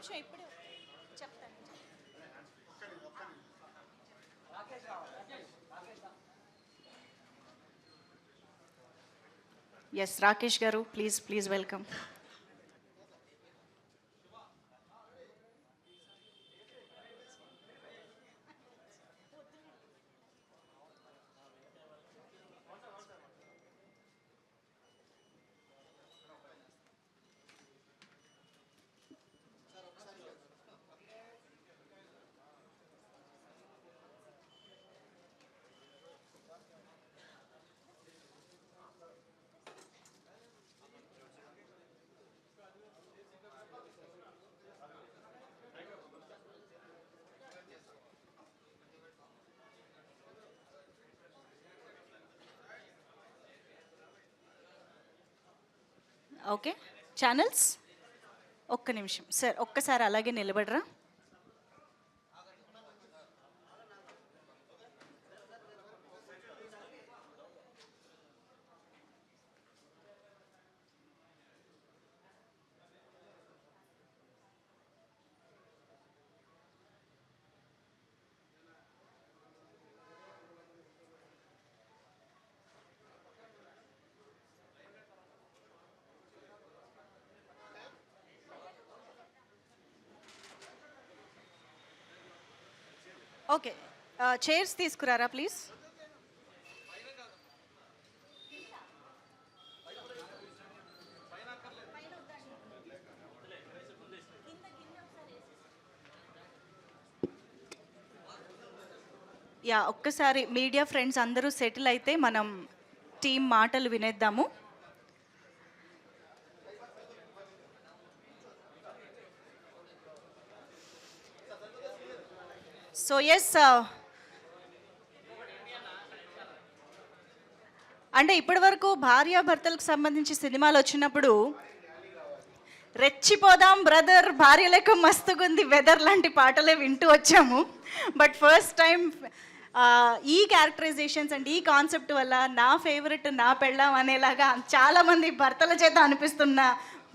కొంచెం ఇప్పుడు చెప్తాను. ఎస్ రాకేష్ గారు, ప్లీజ్ వెల్కమ్. ఓకే ఛానల్స్, ఒక్క నిమిషం సార్, ఒక్కసారి అలాగే నిలబడరా. ఓకే, చైర్స్ తీసుకురారా ప్లీజ్. యా, ఒక్కసారి మీడియా ఫ్రెండ్స్ అందరూ సెటిల్ అయితే మనం టీం మాటలు వినేద్దాము. సో ఎస్, అంటే ఇప్పటి వరకు భార్యాభర్తలకు సంబంధించి సినిమాలు వచ్చినప్పుడు రెచ్చిపోదాం బ్రదర్, భార్య లెక్క మస్తుగుంది వెదర్ లాంటి పాటలే వింటూ వచ్చాము. బట్ ఫస్ట్ టైం ఈ క్యారెక్టరైజేషన్స్ అండ్ ఈ కాన్సెప్ట్ వల్ల నా ఫేవరెట్ నా పెళ్ళాం అనేలాగా చాలామంది భర్తల చేత అనిపిస్తున్న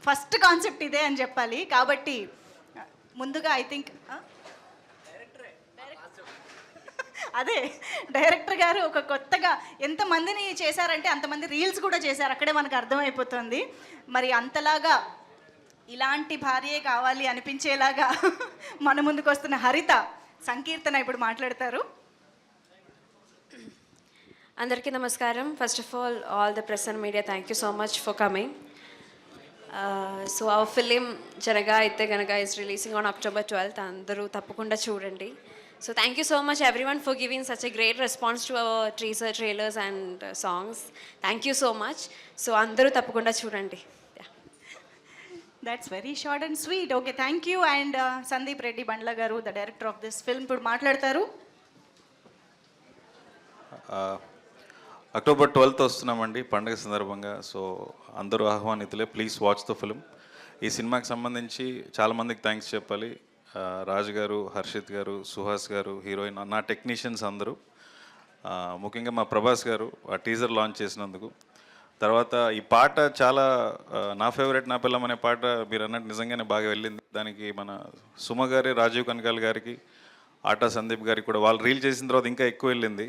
ఫస్ట్ కాన్సెప్ట్ ఇదే అని చెప్పాలి. కాబట్టి ముందుగా ఐ థింక్ అదే డైరెక్టర్ గారు ఒక కొత్తగా ఎంతమందిని చేశారంటే అంతమంది రీల్స్ కూడా చేశారు, అక్కడే మనకు అర్థమైపోతుంది. మరి అంతలాగా ఇలాంటి భార్యే కావాలి అనిపించేలాగా మన ముందుకు వస్తున్న హరిత సంకీర్తన ఇప్పుడు మాట్లాడతారు. అందరికీ నమస్కారం. First of all the press and media, thank you so much for coming. So our film Janaka Aithe Ganaka is releasing on October 12th. అందరూ తప్పకుండా చూడండి. So thank you so much everyone for giving such a great response to our teaser, trailers and songs. Thank you so much. So andaru tappakunda chudandi. Yeah. That's very short and sweet. Okay, thank you. And Sandeep Reddy Bandla garu, the director of this film, ఇప్పుడు మాట్లాడతారు. October 12th వస్తున్నామండి పండుగ సందర్భంగా. So అందరూ ఆహ్వానితులే, please watch the film. ఈ సినిమాకి సంబంధించి చాలామందికి thanks చెప్పాలి. రాజు గారు, హర్షిత్ గారు, సుహాస్ గారు, హీరోయిన్, నా టెక్నీషియన్స్ అందరూ, ముఖ్యంగా మా ప్రభాస్ గారు ఆ టీజర్ లాంచ్ చేసినందుకు. తర్వాత ఈ పాట చాలా నా ఫేవరెట్ నా పిల్లం అనే పాట మీరు అన్నట్టు నిజంగానే బాగా వెళ్ళింది. దానికి మన సుమ గారి, రాజీవ్ కనకాల్ గారికి, ఆటా సందీప్ గారికి కూడా వాళ్ళు రీల్ చేసిన తర్వాత ఇంకా ఎక్కువ వెళ్ళింది.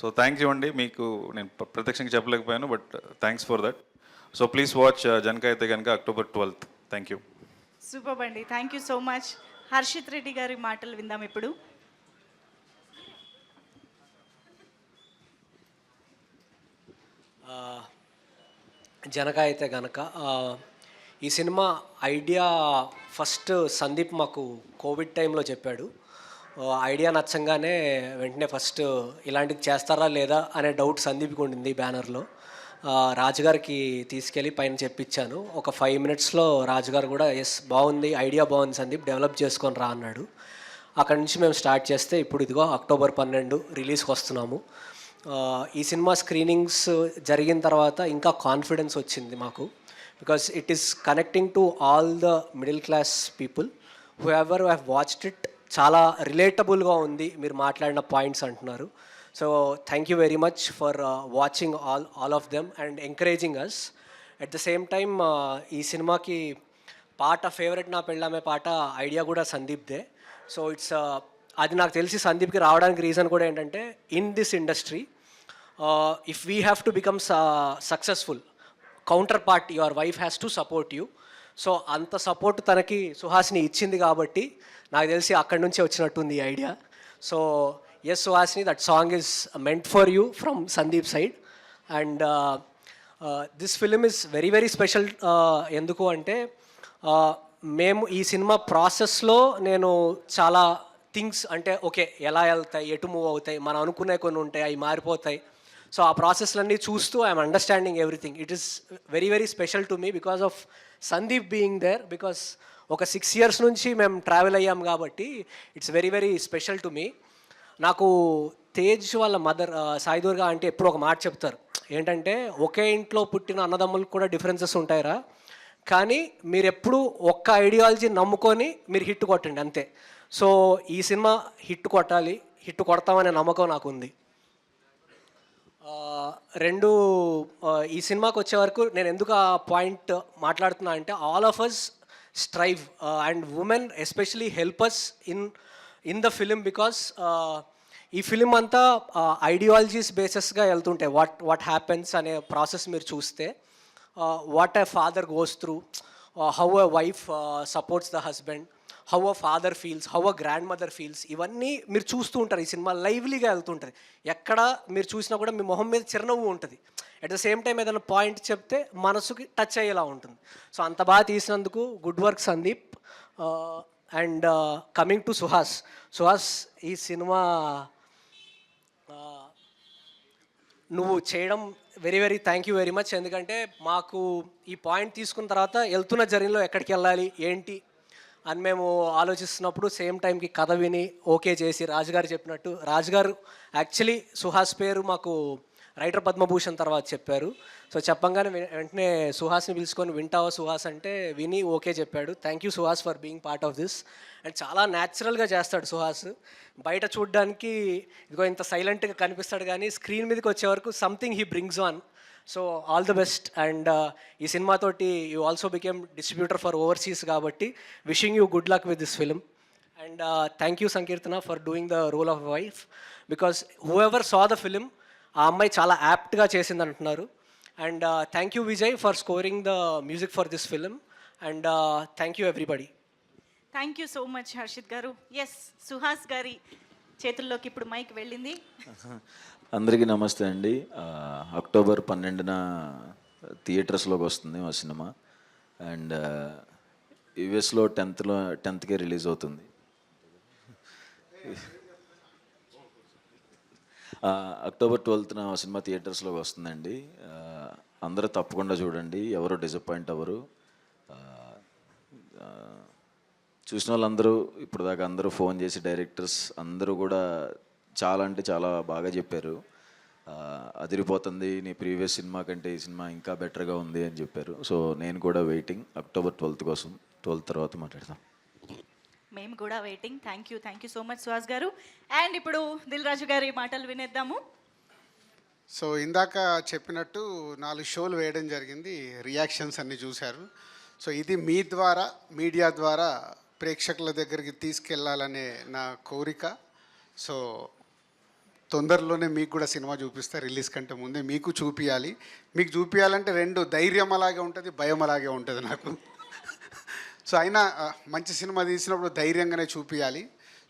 సో థ్యాంక్స్ ఇవ్వండి. మీకు నేను ప్రత్యక్షంగా చెప్పలేకపోయాను, but thanks for that. So please watch Janaka Aithe Ganaka October 12th. Thank you. Super అండి, thank you so much. Harshith Reddy గారి మాటలు విందాం ఇప్పుడు. జనక అయితే గనక ఈ సినిమా ఐడియా ఫస్ట్ సందీప్ మాకు కోవిడ్ టైంలో చెప్పాడు. ఐడియా నచ్చంగానే వెంటనే ఫస్ట్ ఇలాంటిది చేస్తారా లేదా అనే డౌట్ సందీప్కి ఉండింది బ్యానర్లో. రాజుగారికి తీసుకెళ్ళి పైన చెప్పించాను. ఒక 5 minutesలో రాజుగారు కూడా ఎస్ బాగుంది, ఐడియా బాగుంది సందీప్, డెవలప్ చేసుకొని రా అన్నాడు. అక్కడి నుంచి మేము స్టార్ట్ చేస్తే ఇప్పుడు ఇదిగో October 12 రిలీజ్కి వస్తున్నాము. ఈ సినిమా స్క్రీనింగ్స్ జరిగిన తర్వాత ఇంకా కాన్ఫిడెన్స్ వచ్చింది మాకు, because it is connecting to all the middle class people who ever have watched it. చాలా రిలేటబుల్గా ఉంది మీరు మాట్లాడిన పాయింట్స్ అంటున్నారు. So thank you very much for watching all of them and encouraging us. At the same time ఈ సినిమాకి పాట favourite నా పెళ్ళామే పాట ఐడియా కూడా సందీప్దే. సో ఇట్స్ అది నాకు తెలిసి సందీప్కి రావడానికి రీజన్ కూడా ఏంటంటే in this industry if we have to become successful, counter part your wife has to support you. So అంత సపోర్ట్ తనకి సుహాసిని ఇచ్చింది కాబట్టి నాకు తెలిసి అక్కడి నుంచే వచ్చినట్టుంది ఈ idea. So yes Suhasini, that song is meant for you from Sandeep side. And this film is very very special. ఎందుకు అంటే మేము ఈ సినిమా ప్రాసెస్లో నేను చాలా థింగ్స్ అంటే ఓకే ఎలా వెళ్తాయి, ఎటు మూవ్ అవుతాయి, మనం అనుకునే కొన్ని ఉంటాయి, అవి మారిపోతాయి. సో ఆ ప్రాసెస్లన్నీ చూస్తూ I'm understanding everything. It is very very special to me because of Sandeep being there. Because ఒక 6 years నుంచి మేము ట్రావెల్ అయ్యాం కాబట్టి it's very very special to me. నాకు తేజ్ వాళ్ళ మదర్ సాయిదుర్గ అంటే ఎప్పుడు ఒక మాట చెప్తారు, ఏంటంటే ఒకే ఇంట్లో పుట్టిన అన్నదమ్ములకు కూడా డిఫరెన్సెస్ ఉంటాయిరా, కానీ మీరు ఎప్పుడు ఒక్క ఐడియాలజీ నమ్ముకొని మీరు హిట్ కొట్టండి అంతే. సో ఈ సినిమా హిట్ కొట్టాలి, హిట్ కొడతామనే నమ్మకం నాకు ఉంది. రెండు ఈ సినిమాకి వచ్చే వరకు నేను ఎందుకు ఆ పాయింట్ మాట్లాడుతున్నా అంటే all of us strive and women especially help us in the film because ఈ ఫిలిం అంతా ఐడియాలజీస్ బేసెస్గా వెళ్తుంటాయి. వాట్ హ్యాపెన్స్ అనే ప్రాసెస్ మీరు చూస్తే what a father goes through, how a wife supports the husband, how a father feels, how a grandmother feels, ఇవన్నీ మీరు చూస్తూ ఉంటారు. ఈ సినిమా లైవ్లీగా వెళ్తుంటుంది. ఎక్కడ మీరు చూసినా కూడా మీ మొహం మీద చిరునవ్వు ఉంటుంది. అట్ ద సేమ్ టైం ఏదైనా పాయింట్ చెప్తే మనసుకి టచ్ అయ్యేలా ఉంటుంది. సో అంత బాగా తీసినందుకు good work Sandeep. And coming to Suhas, ఈ సినిమా నువ్వు చేయడం very very thank you very much. ఎందుకంటే మాకు ఈ పాయింట్ తీసుకున్న తర్వాత వెళ్తున్న జర్నీలో ఎక్కడికి వెళ్ళాలి ఏంటి అని మేము ఆలోచిస్తున్నప్పుడు సేమ్ టైంకి కథ విని ఓకే చేసి రాజుగారు చెప్పినట్టు, రాజుగారు యాక్చువల్లీ సుహాస్ పేరు మాకు రైటర్ పద్మభూషణ్ తర్వాత చెప్పారు. సో చెప్పంగానే వెంటనే సుహాస్ని పిలుచుకొని వింటావా సుహాస్ అంటే విని ఓకే చెప్పాడు. Thank you Suhas for being part of this. And చాలా న్యాచురల్గా చేస్తాడు సుహాస్. బయట చూడడానికి ఇదిగో ఇంత సైలెంట్గా కనిపిస్తాడు, కానీ స్క్రీన్ మీదకి వచ్చే వరకు something he brings on. So all the best. And ఈ సినిమాతోటి you also became distributor for overseas కాబట్టి wishing you good luck with this film. And thank you Sankeerthana for doing the role of wife because whoever saw the film ఆ అమ్మాయి చాలా యాప్ట్గా చేసింది అంటున్నారు. And thank you Vijay for scoring the music for this film. And thank you everybody. Thank you so much Harshit గారు. Yes, Suhas గారి చేతుల్లోకి ఇప్పుడు మైక్ వెళ్ళింది. అందరికీ నమస్తే అండి. అక్టోబర్ 12న థియేటర్స్లోకి వస్తుంది మా సినిమా. అండ్ యుఎస్లో 10th రిలీజ్ అవుతుంది. అక్టోబర్ 12న మా సినిమా థియేటర్స్లోకి వస్తుందండి. అందరూ తప్పకుండా చూడండి, ఎవరు డిసప్పాయింట్ అవ్వరు. చూసిన వాళ్ళందరూ ఇప్పుడు దాకా అందరూ ఫోన్ చేసి డైరెక్టర్స్ అందరూ కూడా చాలా అంటే చాలా బాగా చెప్పారు. అదిరిపోతుంది, నీ ప్రీవియస్ సినిమా కంటే ఈ సినిమా ఇంకా బెటర్గా ఉంది అని చెప్పారు. సో నేను కూడా వెయిటింగ్ అక్టోబర్ 12th కోసం. 12th తర్వాత మాట్లాడదాం. మేము కూడా waiting. Thank you so much Suhas గారు. అండ్ ఇప్పుడు దిల్ రాజు గారి మాటలు వినేద్దాము. సో ఇందాక చెప్పినట్టు 4 షోలు వేయడం జరిగింది, రియాక్షన్స్ అన్నీ చూశారు. సో ఇది మీ ద్వారా, మీడియా ద్వారా ప్రేక్షకుల దగ్గరికి తీసుకెళ్ళాలనే నా కోరిక. సో తొందరలోనే మీకు కూడా సినిమా చూపిస్తా, రిలీజ్ కంటే ముందే మీకు చూపించాలి. మీకు చూపించాలంటే 2 ధైర్యం అలాగే ఉంటుంది, భయం అలాగే ఉంటుంది నాకు. సో అయినా మంచి సినిమా తీసినప్పుడు ధైర్యంగానే చూపించాలి.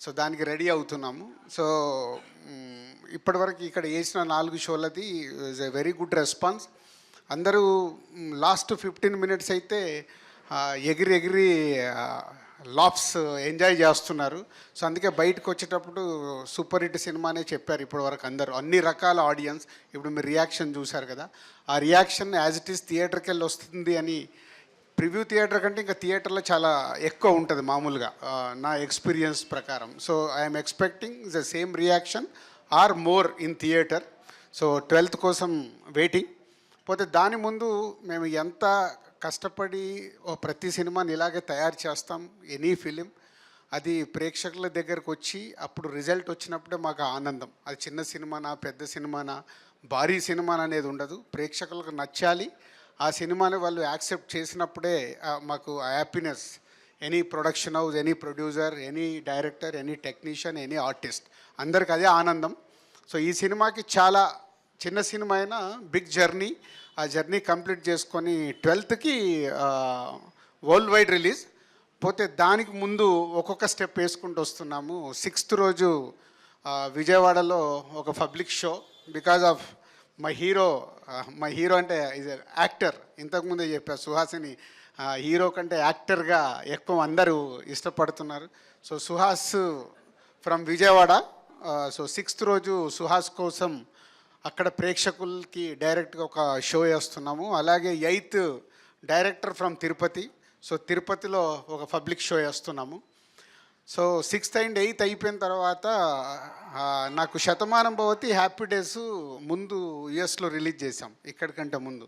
సో దానికి రెడీ అవుతున్నాము. సో ఇప్పటివరకు ఇక్కడ వేసిన 4 షోలది is a very good response. అందరూ లాస్ట్ 15 minutes అయితే ఎగిరి లాఫ్స్ ఎంజాయ్ చేస్తున్నారు. సో అందుకే బయటకు వచ్చేటప్పుడు సూపర్ హిట్ సినిమానే చెప్పారు ఇప్పటివరకు అందరూ, అన్ని రకాల ఆడియన్స్. ఇప్పుడు మీరు రియాక్షన్ చూశారు కదా, ఆ రియాక్షన్ యాజ్ ఇట్ ఈస్ థియేటర్కి వెళ్ళి వస్తుంది అని. ప్రివ్యూ థియేటర్ కంటే ఇంకా థియేటర్లో చాలా ఎక్కువ ఉంటుంది మామూలుగా నా ఎక్స్పీరియన్స్ ప్రకారం. So I'm expecting the same reaction or more in theatre. So 12th కోసం వెయిటింగ్. పోతే దాని ముందు మేము ఎంత కష్టపడి ప్రతి సినిమాని ఇలాగే తయారు చేస్తాం, ఎనీ ఫిలిం అది ప్రేక్షకుల దగ్గరకు వచ్చి అప్పుడు రిజల్ట్ వచ్చినప్పుడే మాకు ఆనందం. అది చిన్న సినిమానా, పెద్ద సినిమానా, భారీ సినిమానా అనేది ఉండదు. ప్రేక్షకులకు నచ్చాలి, ఆ సినిమాని వాళ్ళు యాక్సెప్ట్ చేసినప్పుడే మాకు ఆ happiness. Any production house, any producer, any director, any technician, any artist, అందరికి అదే ఆనందం. సో ఈ సినిమాకి చాలా చిన్న సినిమా అయినా బిగ్ జర్నీ. ఆ జర్నీ కంప్లీట్ చేసుకొని 12th వరల్డ్ వైడ్ రిలీజ్. పోతే దానికి ముందు ఒక్కొక్క స్టెప్ వేసుకుంటూ వస్తున్నాము. 6th రోజు విజయవాడలో ఒక public show. Because of my hero అంటే ఈజ్ యాక్టర్. ఇంతకుముందే చెప్పారు సుహాసిని హీరో కంటే యాక్టర్గా ఎక్కువ అందరూ ఇష్టపడుతున్నారు. So Suhas from Vijayawada. So 6th రోజు సుహాస్ కోసం అక్కడ ప్రేక్షకులకి డైరెక్ట్గా ఒక షో వేస్తున్నాము. అలాగే 8th director from Tirupati. So తిరుపతిలో ఒక పబ్లిక్ షో వేస్తున్నాము. సో 6th and 8th అయిపోయిన తర్వాత నాకు శతమానం భవతి, హ్యాపీ డేస్ ముందు యుఎస్లో రిలీజ్ చేసాం ఇక్కడికంటే ముందు.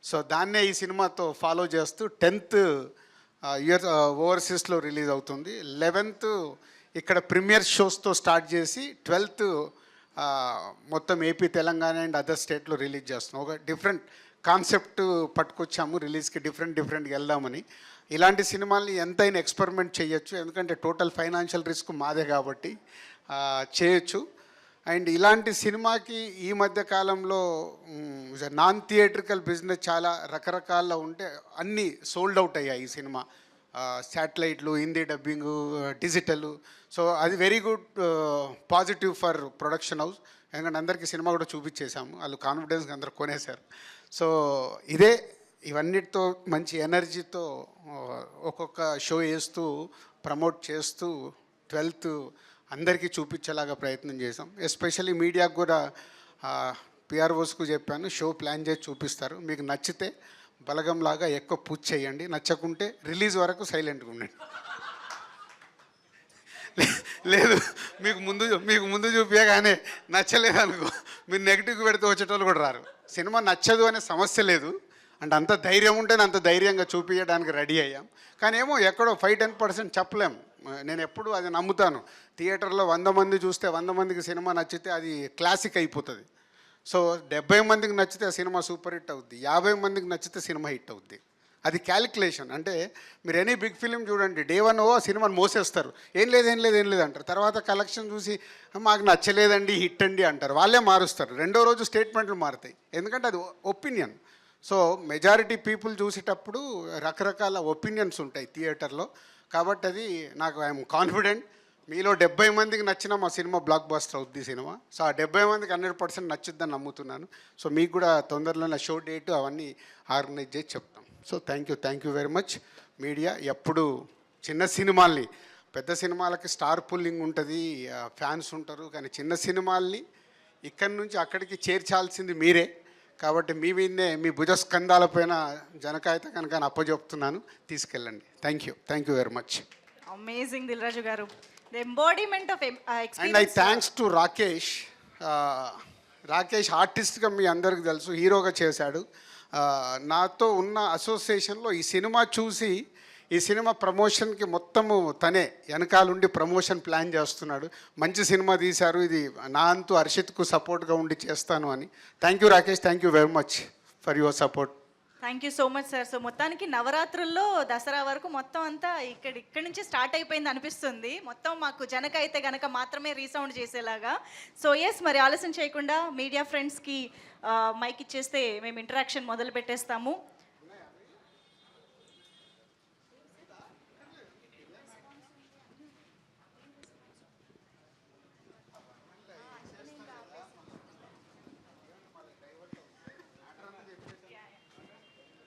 సో దాన్నే ఈ సినిమాతో ఫాలో చేస్తూ 10th ఓవర్సీస్లో రిలీజ్ అవుతుంది. 11th ఇక్కడ ప్రీమియర్ షోస్తో స్టార్ట్ చేసి 12th మొత్తం ఏపీ, తెలంగాణ అండ్ అదర్ స్టేట్లో రిలీజ్ చేస్తున్నాం. ఒక డిఫరెంట్ కాన్సెప్ట్ పట్టుకొచ్చాము రిలీజ్కి, డిఫరెంట్గా వెళ్దామని. ఇలాంటి సినిమాల్ని ఎంతైనా ఎక్స్పెరిమెంట్ చేయొచ్చు, ఎందుకంటే టోటల్ ఫైనాన్షియల్ రిస్క్ మాదే కాబట్టి చేయొచ్చు. అండ్ ఇలాంటి సినిమాకి ఈ మధ్య కాలంలో నాన్ థియేట్రికల్ బిజినెస్ చాలా రకరకాల ఉంటే అన్నీ సోల్డ్ అవుట్ అయ్యాయి ఈ సినిమా. శాటిలైట్లు, హిందీ డబ్బింగు, డిజిటల్. సో అది very good positive for production house. ఎందుకంటే అందరికీ సినిమా కూడా చూపించేశాము, వాళ్ళు కాన్ఫిడెన్స్గా అందరూ కొనేశారు. సో ఇవన్నిటితో మంచి ఎనర్జీతో ఒక్కొక్క షో వేస్తూ ప్రమోట్ చేస్తూ 12th అందరికీ చూపించేలాగా ప్రయత్నం చేసాం. ఎస్పెషల్లీ మీడియాకు కూడా పిఆర్ఓస్కు చెప్పాను, షో ప్లాన్ చేసి చూపిస్తారు. మీకు నచ్చితే బలగంలాగా ఎక్కువ పూజ చేయండి, నచ్చకుంటే రిలీజ్ వరకు సైలెంట్గా ఉండండి. లేదు మీకు ముందు చూపించగానే నచ్చలేదు అనుకో, మీరు నెగిటివ్ పెడితే వచ్చేటోళ్ళు కూడా రారు. సినిమా నచ్చదు అనే సమస్య లేదు. అంటే అంత ధైర్యం ఉంటేనే అంత ధైర్యంగా చూపించడానికి రెడీ అయ్యాం. కానీ ఏమో ఎక్కడో 5-10% చెప్పలేము. నేను ఎప్పుడు అది నమ్ముతాను. థియేటర్లో 100 మంది చూస్తే 100 మందికి సినిమా నచ్చితే అది క్లాసిక్ అయిపోతుంది. సో 70 మందికి నచ్చితే ఆ సినిమా సూపర్ హిట్ అవుద్ది, 50 మందికి నచ్చితే సినిమా హిట్ అవుద్ది. అది క్యాలిక్యులేషన్. అంటే మీరు ఎనీ బిగ్ ఫిలిం చూడండి, డే 1 సినిమాని మోసేస్తారు, ఏం లేదు అంటారు. తర్వాత కలెక్షన్ చూసి మాకు నచ్చలేదండి, హిట్ అండి అంటారు, వాళ్ళే మారుస్తారు. రెండో రోజు స్టేట్మెంట్లు మారుతాయి, ఎందుకంటే అది ఒపీనియన్. సో మెజారిటీ పీపుల్ చూసేటప్పుడు రకరకాల ఒపీనియన్స్ ఉంటాయి థియేటర్లో. కాబట్టి అది నాకు ఐఎమ్ కాన్ఫిడెంట్ మీలో 70 మందికి నచ్చిన మా సినిమా బ్లాక్ బస్టర్ అవుద్ది సినిమా. సో ఆ 70 మందికి 100% నచ్చుద్దని నమ్ముతున్నాను. సో మీకు కూడా తొందరలో షో డేటు అవన్నీ ఆర్గనైజ్ చేసి చెప్తాం. So thank you very much media. ఎప్పుడు చిన్న సినిమాల్ని, పెద్ద సినిమాలకి స్టార్ పుల్లింగ్ ఉంటుంది, ఫ్యాన్స్ ఉంటారు, కానీ చిన్న సినిమాల్ని ఇక్కడి నుంచి అక్కడికి చేర్చాల్సింది మీరే. కాబట్టి మీ మీదనే, మీ భుజస్కంధాలపైన జనకాయత కనుక అప్పచెప్తున్నాను, తీసుకెళ్ళండి. Thank you very much. Amazing Dil Raju గారు, the embodiment of and I thanks to Rakesh. ఆర్టిస్ట్గా మీ అందరికీ తెలుసు, హీరోగా చేశాడు. నాతో ఉన్న అసోసియేషన్లో ఈ సినిమా చూసి ఈ సినిమా ప్రమోషన్కి మొత్తము తనే వెనకాలండి ప్రమోషన్ ప్లాన్ చేస్తున్నాడు. మంచి సినిమా తీశారు, ఇది నా అంతు హర్షిత్కు సపోర్ట్గా ఉండి చేస్తాను అని. Thank you Rakesh, thank you very much for your support. Thank you so much sir. So మొత్తానికి నవరాత్రుల్లో దసరా వరకు మొత్తం అంతా ఇక్కడి నుంచి స్టార్ట్ అయిపోయింది అనిపిస్తుంది. మొత్తం మాకు జనక అయితే గనక మాత్రమే రీసౌండ్ చేసేలాగా. సో ఎస్, మరి ఆలస్యం చేయకుండా మీడియా ఫ్రెండ్స్కి మైక్ ఇచ్చేస్తే మేము ఇంటరాక్షన్ మొదలు పెట్టేస్తాము.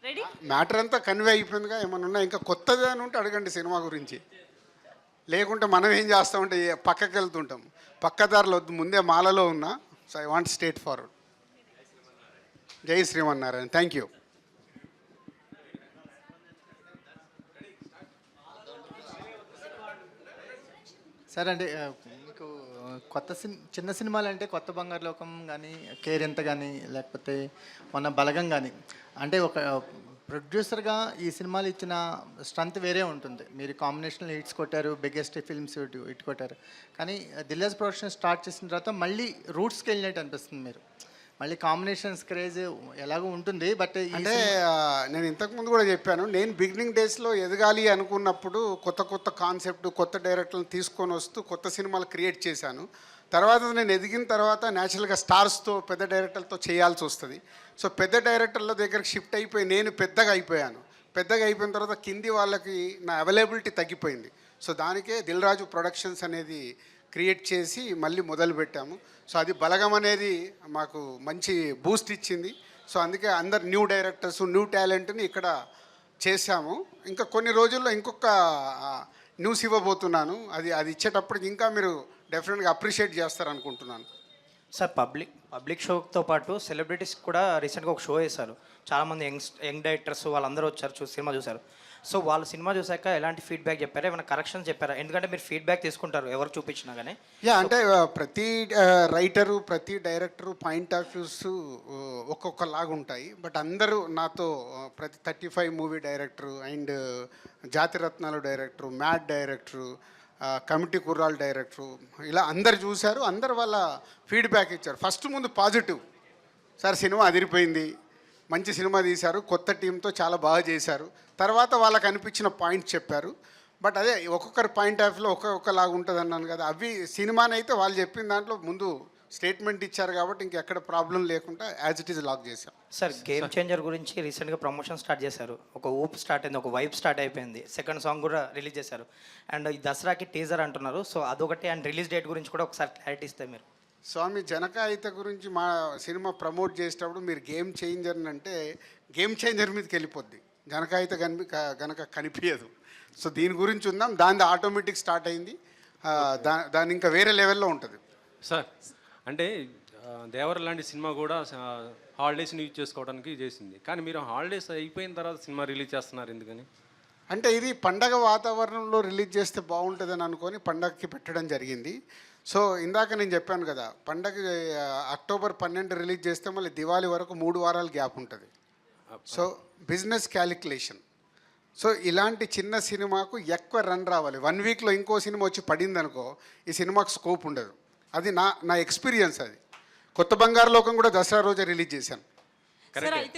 రెడీ? మ్యాటర్ అంతా కన్వే అయిపోయిందిగా. ఏమన్నా ఉన్నా ఇంకా కొత్తది అని ఉంటే అడగండి సినిమా గురించి. లేకుంటే మనం ఏం చేస్తామంటే పక్కకి వెళ్తుంటాం. పక్కదారులు వద్దు, ముందే మాలలో ఉన్నా. So I want straight forward. జై శ్రీమన్నారాయణ. Thank you. సరే అండి, మీకు చిన్న సినిమాలు అంటే కొత్త బంగారు లోకం కానీ, కేరింత కానీ, లేకపోతే మొన్న బలగం కానీ, అంటే ఒక ప్రొడ్యూసర్గా ఈ సినిమాలు ఇచ్చిన స్ట్రెంత్ వేరే ఉంటుంది. మీరు కాంబినేషనల్ హిట్స్ కొట్టారు, బిగ్గెస్ట్ ఫిల్మ్స్ హిట్ కొట్టారు. కానీ దిల్రాజు ప్రొడక్షన్ స్టార్ట్ చేసిన తర్వాత మళ్ళీ రూట్స్కి వెళ్ళినట్టు అనిపిస్తుంది. మళ్ళీ కాంబినేషన్స్ క్రేజ్ ఎలాగో ఉంటుంది. బట్ అంటే నేను ఇంతకుముందు కూడా చెప్పాను, నేను బిగినింగ్ డేస్లో ఎదగాలి అనుకున్నప్పుడు కొత్త కొత్త కాన్సెప్ట్, కొత్త డైరెక్టర్లను తీసుకొని వస్తూ కొత్త సినిమాలు క్రియేట్ చేశాను. తర్వాత నేను ఎదిగిన తర్వాత న్యాచురల్గా స్టార్స్తో, పెద్ద డైరెక్టర్లతో చేయాల్సి వస్తుంది. సో పెద్ద డైరెక్టర్ల దగ్గరికి షిఫ్ట్ అయిపోయి నేను పెద్దగా అయిపోయాను. పెద్దగా అయిపోయిన తర్వాత కింది వాళ్ళకి నా అవైలబిలిటీ తగ్గిపోయింది. సో దానికే దిల్ రాజు ప్రొడక్షన్స్ అనేది క్రియేట్ చేసి మళ్ళీ మొదలుపెట్టాము. సో అది బలగం అనేది మాకు మంచి బూస్ట్ ఇచ్చింది. సో అందుకే అందరు న్యూ డైరెక్టర్స్, న్యూ టాలెంట్ని ఇక్కడ చేశాము. ఇంకా కొన్ని రోజుల్లో ఇంకొక న్యూస్ ఇవ్వబోతున్నాను. అది ఇచ్చేటప్పటికి ఇంకా మీరు డెఫినెట్గా అప్రిషియేట్ చేస్తారనుకుంటున్నాను. సార్ పబ్లిక్ షోతో పాటు సెలబ్రిటీస్ కూడా రీసెంట్గా ఒక షో వేశారు. చాలామంది యంగ్ డైరెక్టర్స్ వాళ్ళందరూ వచ్చారు, సినిమా చూశారు. సో వాళ్ళు సినిమా చూసాక ఎలాంటి ఫీడ్బ్యాక్ చెప్పారా, ఏమైనా కరెక్షన్స్ చెప్పారా? ఎందుకంటే మీరు ఫీడ్బ్యాక్ తీసుకుంటారు ఎవరు చూపించినా కానీ. అంటే ప్రతి రైటరు, ప్రతి డైరెక్టరు పాయింట్ ఆఫ్ వ్యూస్ ఒక్కొక్కలాగా ఉంటాయి. బట్ అందరూ నాతో ప్రతి 35 movie director and Jathiratnalu director, mad director, committee Kurrollu director, ఇలా అందరు చూశారు. అందరు వాళ్ళ ఫీడ్బ్యాక్ ఇచ్చారు. ఫస్ట్ ముందు పాజిటివ్, సార్ సినిమా అదిరిపోయింది, మంచి సినిమా తీశారు, కొత్త టీంతో చాలా బాగా చేశారు. తర్వాత వాళ్ళకి అనిపించిన పాయింట్స్ చెప్పారు. బట్ అదే ఒక్కొక్కరి పాయింట్ ఆఫ్ వ్యూలో ఒక్కొక్కలాగా ఉంటుంది అన్నాను కదా. అవి సినిమానైతే వాళ్ళు చెప్పిన దాంట్లో ముందు స్టేట్మెంట్ ఇచ్చారు కాబట్టి ఇంకెక్కడ ప్రాబ్లం లేకుండా యాజ్ ఇట్ ఈజ్ లాక్ చేశాం. సార్ గేమ్ చేంజర్ గురించి రీసెంట్గా ప్రమోషన్ స్టార్ట్ చేశారు. ఒక ఊప్ స్టార్ట్ అయింది, ఒక వైబ్ స్టార్ట్ అయిపోయింది. సెకండ్ సాంగ్ కూడా రిలీజ్ చేశారు. అండ్ ఈ దసరాకి టీజర్ అంటున్నారు. సో అదొకటి. అండ్ రిలీజ్ డేట్ గురించి కూడా ఒకసారి క్లారిటీ ఇస్తే మీరు. స్వామి జనకాయిత గురించి మా సినిమా ప్రమోట్ చేసేటప్పుడు మీరు గేమ్ చేంజర్ అంటే గేమ్ చేంజర్ మీదకి వెళ్ళిపోద్ది, జనకాయిత గనక కనిపించదు. సో దీని గురించి ఉందాం, దాని ఆటోమేటిక్ స్టార్ట్ అయింది. దాని ఇంకా వేరే లెవెల్లో ఉంటుంది. సార్ అంటే దేవర లాంటి సినిమా కూడా హాలిడేస్ని యూజ్ చేసుకోవడానికి చేసింది, కానీ మీరు హాలిడేస్ అయిపోయిన తర్వాత సినిమా రిలీజ్ చేస్తున్నారు ఎందుకని? అంటే ఇది పండగ వాతావరణంలో రిలీజ్ చేస్తే బాగుంటుందని అనుకొని పండగకి పెట్టడం జరిగింది. సో ఇందాక నేను చెప్పాను కదా, పండగ అక్టోబర్ 12 రిలీజ్ చేస్తే మళ్ళీ దివాళీ వరకు 3 వారాలు గ్యాప్ ఉంటుంది. So business calculation. సో ఇలాంటి చిన్న సినిమాకు ఎక్కువ రన్ రావాలి. 1 వీక్లో ఇంకో సినిమా వచ్చి పడింది అనుకో, ఈ సినిమాకు స్కోప్ ఉండదు. అది నా ఎక్స్పీరియన్స్. అది కొత్త బంగారు లోకం కూడా దసరా రోజే రిలీజ్ చేశాను.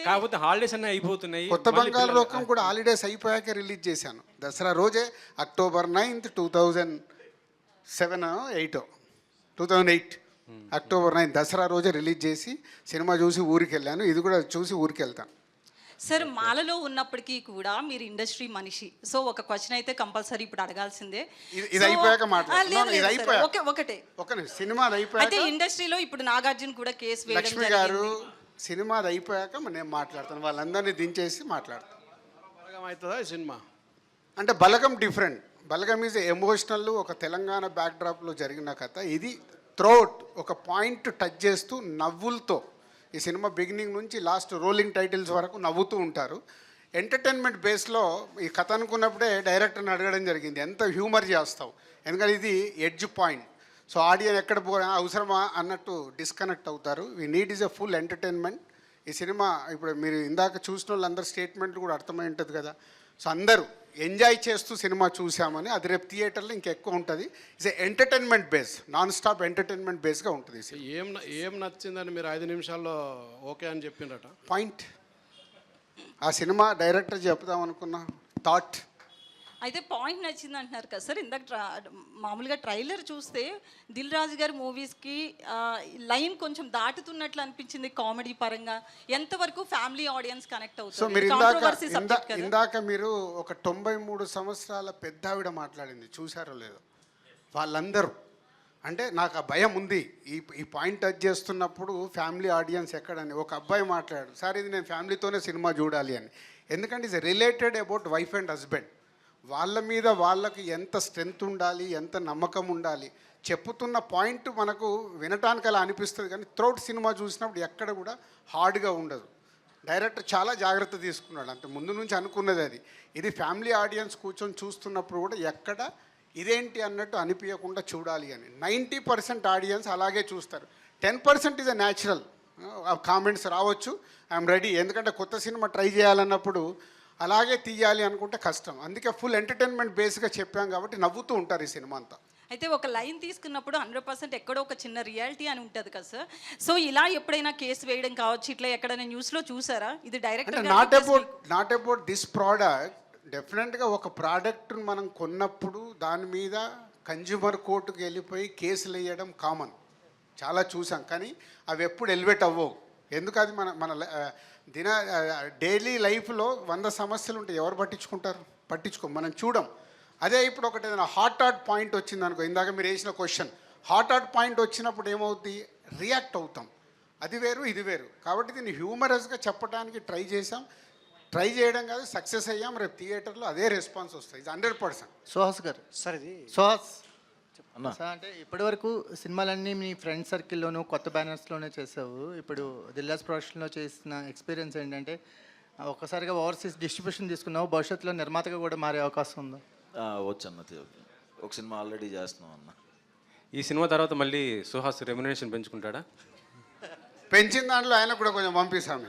కాకపోతే హాలిడేస్ అన్నీ అయిపోతున్నాయి. కొత్త బంగారు లోకం కూడా హాలిడేస్ అయిపోయాక రిలీజ్ చేశాను. దసరా రోజే అక్టోబర్ 9, 2008 అక్టోబర్ 9 దసరా రోజే రిలీజ్ చేసి సినిమా చూసి ఊరికి వెళ్ళాను. ఇది కూడా చూసి ఊరికి వెళ్తాను. సార్ మాలలో ఉన్నప్పటికీ కూడా మీరు ఇండస్ట్రీ మనిషి. సో ఒక క్వశ్చన్ అయితే కంపల్సరీ ఇప్పుడు అడగాల్సిందే. ఇది అయిపోయాక ఒకటే సినిమా అయితే ఇండస్ట్రీలో ఇప్పుడు నాగార్జున కూడా కేసు వేయడం లక్ష్మి గారు సినిమా అయిపోయాక నేను మాట్లాడతాను, వాళ్ళందరినీ దించేసి మాట్లాడతాను. బలగం అవుతుందా ఈ సినిమా? అంటే బలగం డిఫరెంట్. బలగం ఈజ్ ఎమోషనల్, ఒక తెలంగాణ బ్యాక్డ్రాప్లో జరిగిన కథ. ఇది త్రోట్ ఒక పాయింట్ టచ్ చేస్తూ నవ్వులతో ఈ సినిమా బిగినింగ్ నుంచి లాస్ట్ రోలింగ్ టైటిల్స్ వరకు నవ్వుతూ ఉంటారు. ఎంటర్టైన్మెంట్ బేస్లో ఈ కథ అనుకున్నప్పుడే డైరెక్టర్ని అడగడం జరిగింది, ఎంత హ్యూమర్ చేస్తావు, ఎందుకంటే ఇది ఎడ్జ్ పాయింట్. సో ఆడియన్స్ ఎక్కడ అవసరమా అన్నట్టు డిస్కనెక్ట్ అవుతారు. We need is a full entertainment. ఈ సినిమా ఇప్పుడు మీరు ఇందాక చూసిన వాళ్ళందరూ స్టేట్మెంట్లు కూడా అర్థమై ఉంటుంది కదా. సో అందరూ ఎంజాయ్ చేస్తూ సినిమా చూసామని. అది రేపు థియేటర్లో ఇంకెక్కువ ఉంటుంది. It's entertainment base, non stop entertainment బేస్గా ఉంటుంది. ఏం నచ్చిందని మీరు 5 నిమిషాల్లో ఓకే అని చెప్పిండట పాయింట్. ఆ సినిమా డైరెక్టర్ చెప్దాం అనుకున్న థాట్. అయితే పాయింట్ నచ్చింది అంటున్నారు కదా సార్. ఇందాక మామూలుగా ట్రైలర్ చూస్తే దిల్ రాజు గారి మూవీస్కి లైన్ కొంచెం దాటుతున్నట్లు అనిపించింది కామెడీ పరంగా. ఎంతవరకు ఫ్యామిలీ ఆడియన్స్ కనెక్ట్ సో అవుతుంది? మీరు ఇందాక మీరు ఒక 93 సంవత్సరాల పెద్ద ఆవిడ మాట్లాడింది, చూసారో లేదో? వాళ్ళందరూ అంటే నాకు ఆ భయం ఉంది ఈ పాయింట్ టచ్ చేస్తున్నప్పుడు ఫ్యామిలీ ఆడియన్స్ ఎక్కడని. ఒక అబ్బాయి మాట్లాడాడు, సార్ ఇది నేను ఫ్యామిలీతోనే సినిమా చూడాలి అని. ఎందుకంటే it's related about wife and husband. వాళ్ళ మీద వాళ్ళకి ఎంత స్ట్రెంగ్త్ ఉండాలి, ఎంత నమ్మకం ఉండాలి. చెప్పుతున్న పాయింట్ మనకు వినటానికి అలా అనిపిస్తుంది, కానీ త్రౌట్ సినిమా చూసినప్పుడు ఎక్కడ కూడా హార్డ్గా ఉండదు. డైరెక్టర్ చాలా జాగ్రత్త తీసుకున్నాడు. అంత ముందు నుంచి అనుకున్నది అది. ఇది ఫ్యామిలీ ఆడియన్స్ కూర్చొని చూస్తున్నప్పుడు కూడా ఎక్కడ ఇదేంటి అన్నట్టు అనిపించకుండా చూడాలి అని. 90% ఆడియన్స్ అలాగే చూస్తారు. 10% ఈజ్ అ న్యాచురల్ కామెంట్స్ రావచ్చు. ఐఎమ్ రెడీ, ఎందుకంటే కొత్త సినిమా ట్రై చేయాలన్నప్పుడు అలాగే తీయాలి అనుకుంటే కష్టం. అందుకే ఫుల్ ఎంటర్టైన్మెంట్ బేస్గా చెప్పాం కాబట్టి నవ్వుతూ ఉంటారు ఈ సినిమా అంతా. అయితే ఒక లైన్ తీసుకున్నప్పుడు 100% ఎక్కడో ఒక చిన్న రియాలిటీ అని ఉంటుంది కదా సార్. సో ఇలా ఎప్పుడైనా కేసు వేయడం కావచ్చు, ఇట్లా ఎక్కడైనా న్యూస్లో చూసారా? ఇది అంటే director not about this product. డెఫినెట్గా ఒక ప్రోడక్ట్ మనం కొన్నప్పుడు దాని మీద కన్జ్యూమర్ కోర్టుకు వెళ్ళిపోయి కేసులు వేయడం కామన్, చాలా చూసాం. కానీ అవి ఎప్పుడు ఎలివేట్ అవ్వవు. ఎందుకు? అది మన మన డైలీ లైఫ్లో 100 సమస్యలు ఉంటాయి. ఎవరు పట్టించుకో మనం చూడం. అదే ఇప్పుడు ఒకటి ఏదైనా హాట్ పాయింట్ వచ్చింది అనుకో, ఇందాక మీరు వేసిన క్వశ్చన్, హాట్ పాయింట్ వచ్చినప్పుడు ఏమవుతుంది? రియాక్ట్ అవుతాం. అది వేరు, ఇది వేరు. కాబట్టి దీన్ని హ్యూమరస్గా చెప్పడానికి ట్రై చేయడం కాదు, సక్సెస్ అయ్యాం. రేపు థియేటర్లో అదే రెస్పాన్స్ వస్తుంది. ఇది 100%. సుహాస్ గారు, సార్ ఇది సుహాస్ అన్న. సార్, అంటే ఇప్పటివరకు సినిమాలన్నీ మీ ఫ్రెండ్ సర్కిల్లోనూ కొత్త బ్యానర్స్లోనే చేసావు. ఇప్పుడు దిల్లాస్ ప్రొడక్షన్లో చేసిన ఎక్స్పీరియన్స్ ఏంటంటే ఒక్కసారిగా ఓవర్సీస్ డిస్ట్రిబ్యూషన్ తీసుకున్నావు, భవిష్యత్తులో నిర్మాతగా కూడా మారే అవకాశం ఉందా? వచ్చు అన్న, ఒక సినిమా ఆల్రెడీ చేస్తున్నాం అన్న. ఈ సినిమా తర్వాత మళ్ళీ సుహాస్ రెమ్యునరేషన్ పెంచుకుంటాడా? పెంచిన దాంట్లో ఆయన కూడా కొంచెం పంపిస్తాం.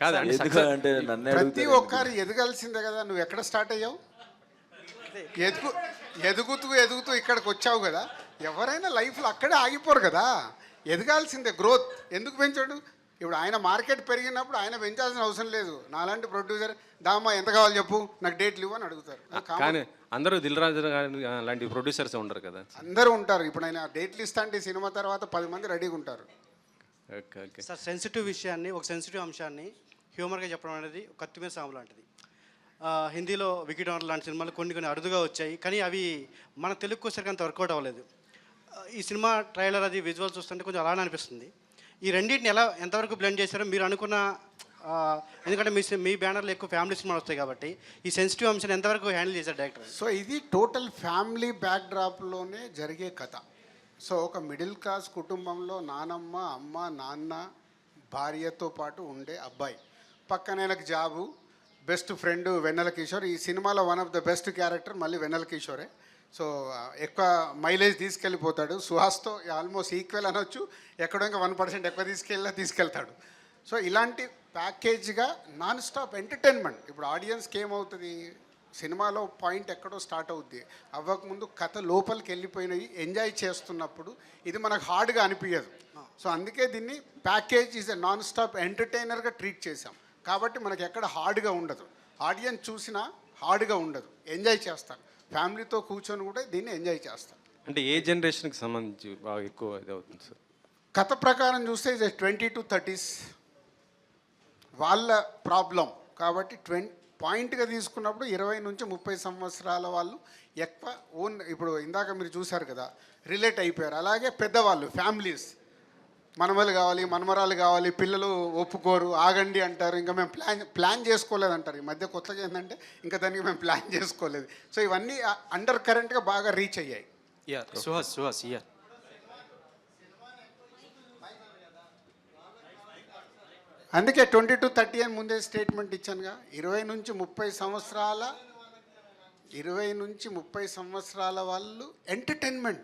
కాదు అంటే నన్ను ప్రతి ఒక్కరు ఎదగాల్సిందే కదా. నువ్వు ఎక్కడ స్టార్ట్ అయ్యావు? ఎదుగుతూ ఇక్కడికి వచ్చావు కదా. ఎవరైనా లైఫ్లో అక్కడే ఆగిపోరు కదా, ఎదగాల్సిందే. గ్రోత్ ఎందుకు పెంచాడు? ఇప్పుడు ఆయన మార్కెట్ పెరిగినప్పుడు ఆయన పెంచాల్సిన అవసరం లేదు. నాలాంటి ప్రొడ్యూసర్ దామా ఎంత కావాలి చెప్పు, నాకు డేట్లు ఇవ్వు అని అడుగుతారు. కానీ అందరూ దిల్ రాజు లాంటి ప్రొడ్యూసర్స్ ఉండరు కదా. అందరూ ఉంటారు. ఇప్పుడు ఆయన డేట్లు ఇస్తా అంటే సినిమా తర్వాత 10 మంది రెడీగా ఉంటారు. ఓకే ఓకే సార్, సెన్సిటివ్ విషయాన్ని, ఒక సెన్సిటివ్ అంశాన్ని హ్యూమర్గా చెప్పడం అనేది కత్తిమీద సాము లాంటిది. హిందీలో వికీ డోనర్ లాంటి సినిమాలు కొన్ని అరుదుగా వచ్చాయి, కానీ అవి మన తెలుగుకు వచ్చేసరికి అంత వర్కౌట్ అవ్వలేదు. ఈ సినిమా ట్రైలర్ అది విజువల్ చూస్తుంటే కొంచెం అలానే అనిపిస్తుంది. ఈ రెండింటిని ఎంతవరకు బ్లెండ్ చేశారో మీరు అనుకున్న, ఎందుకంటే మీ బ్యానర్లో ఎక్కువ ఫ్యామిలీ సినిమాలు వస్తాయి కాబట్టి ఈ సెన్సిటివ్ అంశాన్ని ఎంతవరకు హ్యాండిల్ చేశారు డైరెక్టర్? సో ఇది టోటల్ ఫ్యామిలీ బ్యాక్డ్రాప్లోనే జరిగే కథ. సో ఒక మిడిల్ క్లాస్ కుటుంబంలో నానమ్మ, అమ్మ, నాన్న, భార్యతో పాటు ఉండే అబ్బాయి, పక్కన ఆయనకు జాబు, బెస్ట్ ఫ్రెండ్ వెన్నెల కిషోర్. ఈ సినిమాలో one of the best character మళ్ళీ వెన్నెల కిషోరే. సో ఎక్కువ మైలేజ్ తీసుకెళ్ళిపోతాడు. సుహాస్తో ఆల్మోస్ట్ ఈక్వల్ అనొచ్చు. ఎక్కడో ఇంకా 1% ఎక్కువ తీసుకెళ్తాడు. సో ఇలాంటి ప్యాకేజ్గా నాన్ స్టాప్ ఎంటర్టైన్మెంట్. ఇప్పుడు ఆడియన్స్కి ఏమవుతుంది, సినిమాలో పాయింట్ ఎక్కడో స్టార్ట్ అవుద్ది, అవ్వకముందు కథ లోపలికి వెళ్ళిపోయినవి ఎంజాయ్ చేస్తున్నప్పుడు ఇది మనకు హార్డ్గా అనిపించదు. సో అందుకే దీన్ని package is a non stop ఎంటర్టైనర్గా ట్రీట్ చేసాం. కాబట్టి మనకి ఎక్కడ హార్డ్గా ఉండదు. ఆడియన్స్ చూసినా హార్డ్గా ఉండదు, ఎంజాయ్ చేస్తారు. ఫ్యామిలీతో కూర్చొని కూడా దీన్ని ఎంజాయ్ చేస్తారు. అంటే ఏ జనరేషన్కి సంబంధించి బాగా ఎక్కువ ఇది అవుతుంది సార్? కథ ప్రకారం చూస్తే ఇది 20 to 30s వాళ్ళ ప్రాబ్లం. కాబట్టి పాయింట్గా తీసుకున్నప్పుడు 20 నుంచి 30 సంవత్సరాల వాళ్ళు ఎక్కువ ఇప్పుడు ఇందాక మీరు చూశారు కదా, రిలేట్ అయిపోయారు. అలాగే పెద్దవాళ్ళు, ఫ్యామిలీస్, మనవలు కావాలి, మనమరాలు కావాలి, పిల్లలు ఒప్పుకోరు, ఆగండి అంటారు. ఇంకా మేము ప్లాన్ చేసుకోలేదు అంటారు. ఈ మధ్య కొత్తగా ఏంటంటే ఇంకా దానికి మేము ప్లాన్ చేసుకోలేదు. సో ఇవన్నీ అండర్ కరెంట్గా బాగా రీచ్ అయ్యాయి. సుహాస్ అందుకే 20 to 30 అని ముందే స్టేట్మెంట్ ఇచ్చానుగా. 20 నుంచి 30 సంవత్సరాల వాళ్ళు ఎంటర్టైన్మెంట్.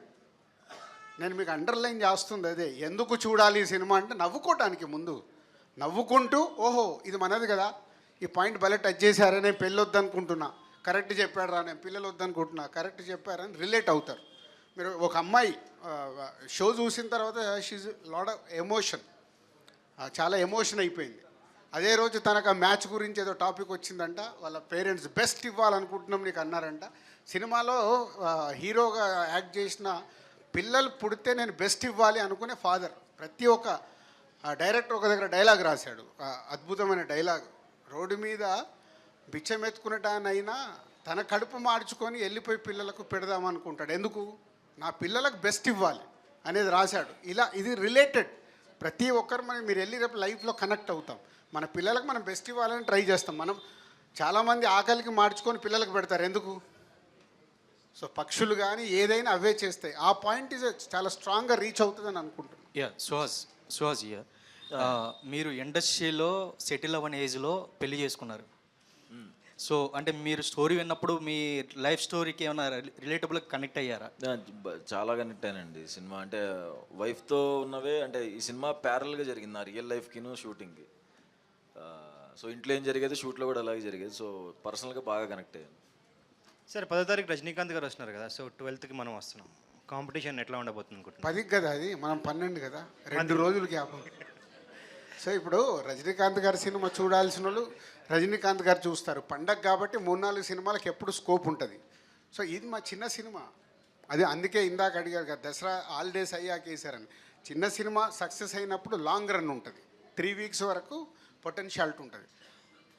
నేను మీకు అండర్లైన్ చేస్తుంది అదే. ఎందుకు చూడాలి ఈ సినిమా అంటే నవ్వుకోవటానికి, ముందు నవ్వుకుంటూ ఓహో ఇది మనది కదా, ఈ పాయింట్ భలే టచ్ చేశారే, నేను పెళ్ళి వద్దనుకుంటున్నా, కరెక్ట్ చెప్పాడు రా, నేను పిల్లలు వద్దనుకుంటున్నా, కరెక్ట్ చెప్పారని రిలేట్ అవుతారు. మీరు ఒక అమ్మాయి షో చూసిన తర్వాత షీజ్ లాట్ ఆఫ్ ఎమోషన్, చాలా ఎమోషన్ అయిపోయింది. అదే రోజు తనకు ఆ మ్యాచ్ గురించి ఏదో టాపిక్ వచ్చిందంట, వాళ్ళ పేరెంట్స్ బెస్ట్ ఇవ్వాలనుకుంటున్నాం నీకు అన్నారంట. సినిమాలో హీరోగా యాక్ట్ చేసిన పిల్లలు పుడితే నేను బెస్ట్ ఇవ్వాలి అనుకునే ఫాదర్. ప్రతి ఒక్క డైరెక్టర్ ఒక దగ్గర డైలాగ్ రాశాడు, అద్భుతమైన డైలాగ్. రోడ్డు మీద బిచ్చమెత్తుకునేటానైనా తన కడుపు మార్చుకొని వెళ్ళిపోయి పిల్లలకు పెడదామనుకుంటాడు. ఎందుకు? నా పిల్లలకు బెస్ట్ ఇవ్వాలి అనేది రాశాడు. ఇది రిలేటెడ్. ప్రతి ఒక్కరు మీరు వెళ్ళి రేపు లైఫ్లో కనెక్ట్ అవుతాం. మన పిల్లలకు మనం బెస్ట్ ఇవ్వాలని ట్రై చేస్తాం. మనం చాలామంది ఆకలికి మార్చుకొని పిల్లలకు పెడతారు. ఎందుకు? సో పక్షులు కానీ ఏదైనా అవే చేస్తాయి. ఆ పాయింట్ ఇస్ చాలా స్ట్రాంగ్గా రీచ్ అవుతుందని అనుకుంటున్నాను. సుహాస్ మీరు ఇండస్ట్రీలో సెటిల్ అవ్వని ఏజ్లో పెళ్లి చేసుకున్నారు. సో అంటే మీరు స్టోరీ విన్నప్పుడు మీ లైఫ్ స్టోరీకి ఏమైనా రిలేటబుల్ కనెక్ట్ అయ్యారా? చాలా కనెక్ట్ అయ్యానండి. సినిమా అంటే వైఫ్తో ఉన్నవే, అంటే ఈ సినిమా ప్యారల్గా జరిగింది నా రియల్ లైఫ్కిను షూటింగ్కి. సో ఇంట్లో ఏం జరిగేది షూట్లో కూడా అలాగే జరిగేది. సో పర్సనల్గా బాగా కనెక్ట్ అయ్యాను. సార్ 10వ తారీఖు రజనీకాంత్ గారు వస్తున్నారు కదా, సో 12కి మనం వస్తున్నాం. కాంపిటీషన్ ఎట్లా ఉండబోతుంది అనుకుంటున్నాం? 10కి కదా అది, మనం 12 కదా, 2 రోజులు గ్యాప్. సో ఇప్పుడు రజనీకాంత్ గారి సినిమా చూడాల్సిన వాళ్ళు రజనీకాంత్ గారు చూస్తారు. పండగ కాబట్టి 3-4 సినిమాలకు ఎప్పుడు స్కోప్ ఉంటుంది. సో ఇది మా చిన్న సినిమా, అది అందుకే ఇందాక అడిగారు కదా దసరా హాలిడేస్ అయ్యాక వేసారని. చిన్న సినిమా సక్సెస్ అయినప్పుడు లాంగ్ రన్ ఉంటుంది, 3 వీక్స్ వరకు పొటెన్షియాలిటీ ఉంటుంది.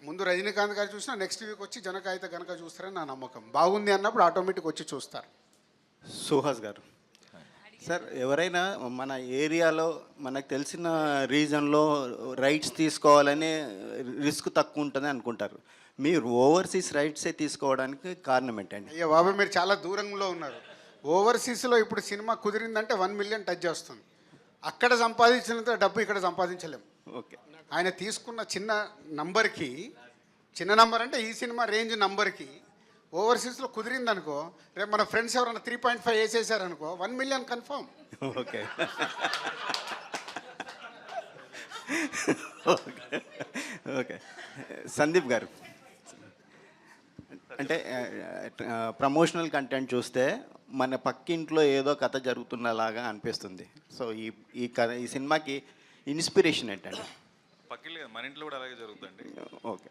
ముందు రజనీకాంత్ గారు చూసినా నెక్స్ట్ వీక్ వచ్చి జనకాయిత గనక చూస్తారని నా నమ్మకం. బాగుంది అన్నప్పుడు ఆటోమేటిక్ వచ్చి చూస్తారు. సుహాస్ గారు సార్, ఎవరైనా మన ఏరియాలో మనకు తెలిసిన రీజన్లో రైట్స్ తీసుకోవాలని రిస్క్ తక్కువ ఉంటుంది అనుకుంటారు. మీరు ఓవర్సీస్ రైట్సే తీసుకోవడానికి కారణం ఏంటండి? అయ్యో బాబా, మీరు చాలా దూరంలో ఉన్నారు. ఓవర్సీస్లో ఇప్పుడు సినిమా కుదిరిందంటే 1 మిలియన్ టచ్ చేస్తుంది. అక్కడ సంపాదించినంత డబ్బు ఇక్కడ సంపాదించలేము. ఓకే, ఆయన తీసుకున్న చిన్న నంబర్కి, చిన్న నంబర్ అంటే ఈ సినిమా రేంజ్ నంబర్కి ఓవర్సీస్లో కుదిరిందనుకో, రేపు మన ఫ్రెండ్స్ ఎవరైనా 3.5 వేసేసారనుకో 1 million confirm. Okay okay Sandeep గారు, అంటే ప్రమోషనల్ కంటెంట్ చూస్తే మన పక్కింట్లో ఏదో కథ జరుగుతున్నలాగా అనిపిస్తుంది. సో ఈ సినిమాకి ఇన్స్పిరేషన్ ఏంటండి? పక్కిళ్ళు కదా, మన ఇంట్లో కూడా అలాగే జరుగుతుందండి. ఓకే,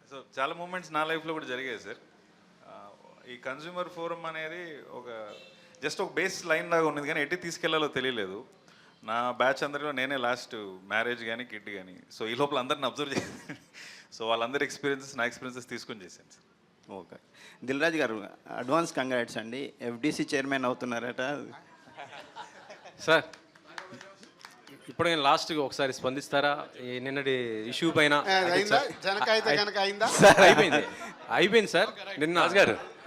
సో చాలా మూమెంట్స్ నా లైఫ్లో కూడా జరిగాయి సార్. ఈ కన్జ్యూమర్ ఫోరం అనేది జస్ట్ ఒక బేస్ లైన్ లాగా ఉన్నది, కానీ ఎట్టి తీసుకెళ్లాలో తెలియలేదు. నా బ్యాచ్ అందరిలో నేనే లాస్ట్ మ్యారేజ్ కానీ కిడ్ కానీ. సో ఈ లోపల అందరిని అబ్జర్వ్ చేసి సో వాళ్ళందరి ఎక్స్పీరియన్సెస్ నా ఎక్స్పీరియన్సెస్ తీసుకొని చేశాను సార్. ఓకే, దిల్ రాజు గారు అడ్వాన్స్ కంగ్రాట్స్ అండి, ఎఫ్డీసీ చైర్మన్ అవుతున్నారట. సార్ ఇప్పుడు నేను లాస్ట్ ఒకసారి స్పందిస్తారా ఈ నిన్నటి ఇష్యూ పైన? జనకాయిత గనక అయిందా? సార్ అయిపోయింది సార్. నిన్న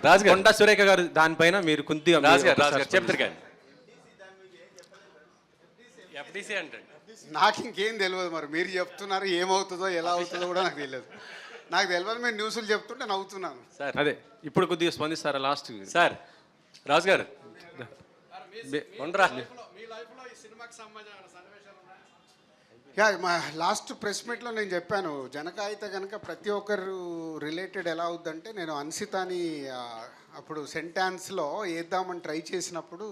రాజు కొండా సురేఖ గారు దానిపైన మీరు కొద్దిగా చెప్తారు కానీ ఎఫ్డీసీ అంటే నాకు ఇంకేం తెలియదు, మరి మీరు చెప్తున్నారు, ఏమవుతుందో ఎలా అవుతుందో కూడా నాకు తెలియదు. నాకు తెలియదు, మీరు న్యూస్లు చెప్తుంటే నవ్వుతున్నాను సార్. అదే ఇప్పుడు కొద్దిగా స్పందిస్తారా లాస్ట్? సార్ రాజు గారు ఉండరా, యా, మా లాస్ట్ ప్రెస్ మీట్లో నేను చెప్పాను, జనకాయిత కనుక ప్రతి ఒక్కరు రిలేటెడ్ ఎలా అవుద్దంటే, నేను అన్సితాని అప్పుడు సెంటాన్స్లో వేద్దామని ట్రై చేసినప్పుడు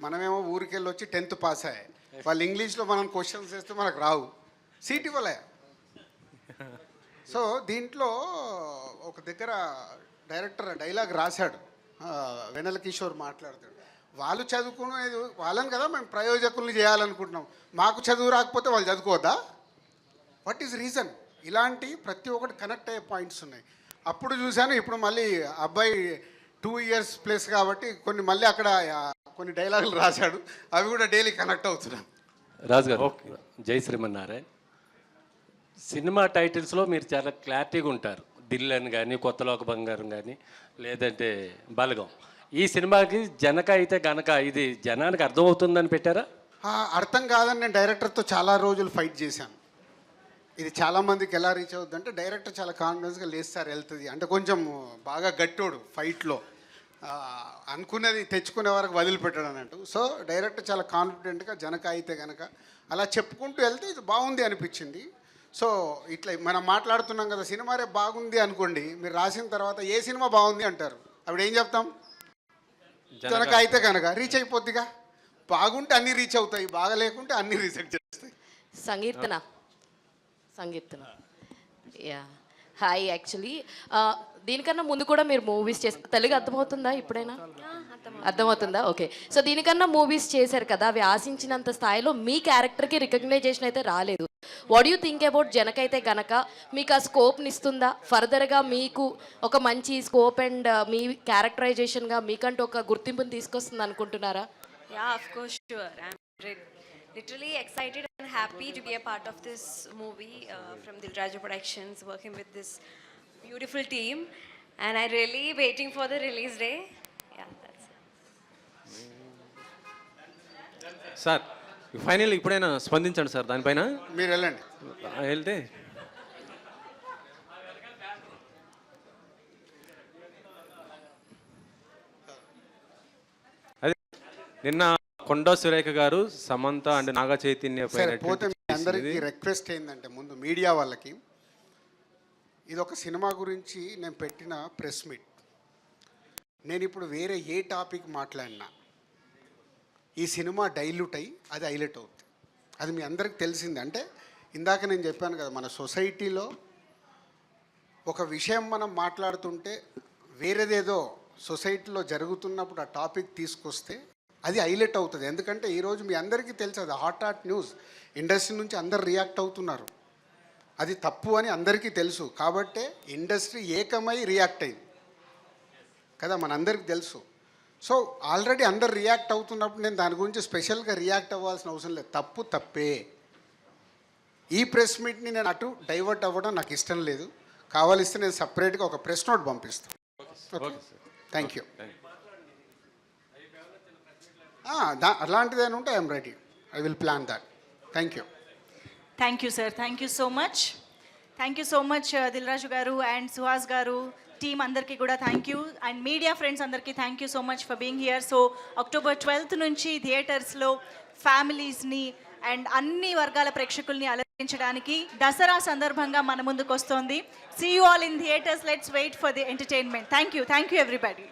మనమేమో ఊరికెళ్ళి వచ్చి 10th పాస్ అయ్యాయి. వాళ్ళు ఇంగ్లీష్లో మనం క్వశ్చన్స్ వేస్తే మనకు రావు, సీట్ ఇవ్వలే. సో దీంట్లో ఒక దగ్గర డైరెక్టర్ డైలాగ్ రాశాడు, వెనల్ కిషోర్ మాట్లాడతాడు, వాళ్ళు చదువుకునేది వాళ్ళని కదా మేము ప్రయోజకుల్ని చేయాలనుకుంటున్నాం, మాకు చదువు రాకపోతే వాళ్ళు చదువుకోవద్దా? What is reason? ఇలాంటి ప్రతి ఒక్కటి కనెక్ట్ అయ్యే పాయింట్స్ ఉన్నాయి. అప్పుడు చూశాను, ఇప్పుడు మళ్ళీ అబ్బాయి 2 years ప్లస్ కాబట్టి కొన్ని మళ్ళీ అక్కడ కొన్ని డైలాగులు రాశాడు, అవి కూడా డైలీ కనెక్ట్ అవుతున్నాను. రాజు గారు జై శ్రీమన్నారాయణ. సినిమా టైటిల్స్లో మీరు చాలా క్లారిటీగా ఉంటారు, దిల్ అని కానీ, కొత్తలోక బంగారం కానీ, లేదంటే బలగం. ఈ సినిమాకి జనక అయితే గనక ఇది జనానికి అర్థమవుతుందని పెట్టారా? అర్థం కాదని నేను డైరెక్టర్తో చాలా రోజులు ఫైట్ చేశాను. ఇది చాలామందికి ఎలా రీచ్ అవుతుందంటే, డైరెక్టర్ చాలా కాన్ఫిడెన్స్గా లేదు సార్ వెళ్తుంది అంటే, కొంచెం బాగా గట్టోడు ఫైట్లో, అనుకున్నది తెచ్చుకునే వరకు వదిలిపెట్టాడు అన్నట్టు. సో డైరెక్టర్ చాలా కాన్ఫిడెంట్గా జనక అయితే కనుక అలా చెప్పుకుంటూ వెళ్తే ఇది బాగుంది అనిపించింది. సో ఇట్లా మనం మాట్లాడుతున్నాం కదా, సినిమా రేపు బాగుంది అనుకోండి, మీరు రాసిన తర్వాత ఏ సినిమా బాగుంది అంటారు, అప్పుడు ఏం చెప్తాం? జనక అయితే కనుక రీచ్ అయిపోద్దిగా. బాగుంటే అన్నీ రీచ్ అవుతాయి, బాగా లేకుంటే అన్నీ రిజెక్ట్ చేస్తాయి. సంగీతన యా హాయ్. యాక్చువల్లీ దీనికన్నా ముందు కూడా మీరు మూవీస్ చేస్తారు, తెలుగు అర్థమవుతుందా? ఇప్పుడైనా అర్థమవుతుందా? ఓకే. సో దీనికన్నా మూవీస్ చేశారు కదా, అవి ఆశించినంత స్థాయిలో మీ క్యారెక్టర్కి రికగ్నైజేషన్ అయితే రాలేదు. వాట్ యూ థింక్ అబౌట్ జనకైతే గనక మీకు ఆ స్కోప్ని ఇస్తుందా? ఫర్దర్గా మీకు ఒక మంచి స్కోప్ అండ్ మీ క్యారెక్టరైజేషన్గా మీకంటూ ఒక గుర్తింపుని తీసుకొస్తుంది అనుకుంటున్నారా? Yeah, of course, sure. I'm literally excited and happy to be a part of this movie from Dilraja Productions, working with this beautiful team, and I'm really waiting for the release day. Yeah, that's it. Sir final ఇప్పుడైనా స్పందించండి sir దానిపైన. మీరు వెళ్ళండి. వెళ్తే అదే నిన్న కొండా సురేఖ గారు, Samantha and Naga Chaitanya సరే పోతే మీ అందరికీ రిక్వెస్ట్ ఏంటంటే, ముందు మీడియా వాళ్ళకి ఇది ఒక సినిమా గురించి నేను పెట్టిన ప్రెస్ మీట్. నేను ఇప్పుడు వేరే ఏ టాపిక్ మాట్లాడినా ఈ సినిమా డైల్యూట్ అయ్యి అది హైలైట్ అవుతుంది. అది మీ అందరికి తెలిసింది. అంటే ఇందాక నేను చెప్పాను కదా, మన సొసైటీలో ఒక విషయం మనం మాట్లాడుతుంటే వేరేదేదో సొసైటీలో జరుగుతున్నప్పుడు ఆ టాపిక్ తీసుకొస్తే అది హైలైట్ అవుతుంది. ఎందుకంటే ఈరోజు మీ అందరికీ తెలుసు, అది హాట్ న్యూస్. ఇండస్ట్రీ నుంచి అందరు రియాక్ట్ అవుతున్నారు. అది తప్పు అని అందరికీ తెలుసు. కాబట్టే ఇండస్ట్రీ ఏకమై రియాక్ట్ అయింది కదా, మనందరికీ తెలుసు. సో ఆల్రెడీ అందరు రియాక్ట్ అవుతున్నప్పుడు నేను దాని గురించి స్పెషల్గా రియాక్ట్ అవ్వాల్సిన అవసరం లేదు. తప్పు తప్పే. ఈ ప్రెస్ మీట్ని నేను అటు డైవర్ట్ అవ్వడం నాకు ఇష్టం లేదు. కావాలిస్తే నేను సపరేట్గా ఒక ప్రెస్ నోట్ పంపిస్తాను. Okay, thank you. అలాంటిదేనా ఉంటే I'm ready. I will plan that. Thank you. Thank you sir, thank you so much. Thank you so much Dil Raju గారు అండ్ సుహాస్ గారు, టీమ్ అందరికీ కూడా thank you. And media friends అందరికీ thank you so much for being here. So October 12th నుంచి థియేటర్స్లో ఫ్యామిలీస్ని and అన్ని వర్గాల ప్రేక్షకుల్ని అలరించడానికి దసరా సందర్భంగా మన ముందుకు వస్తోంది. See you all in theatres. Let's wait for the entertainment. Thank you everybody.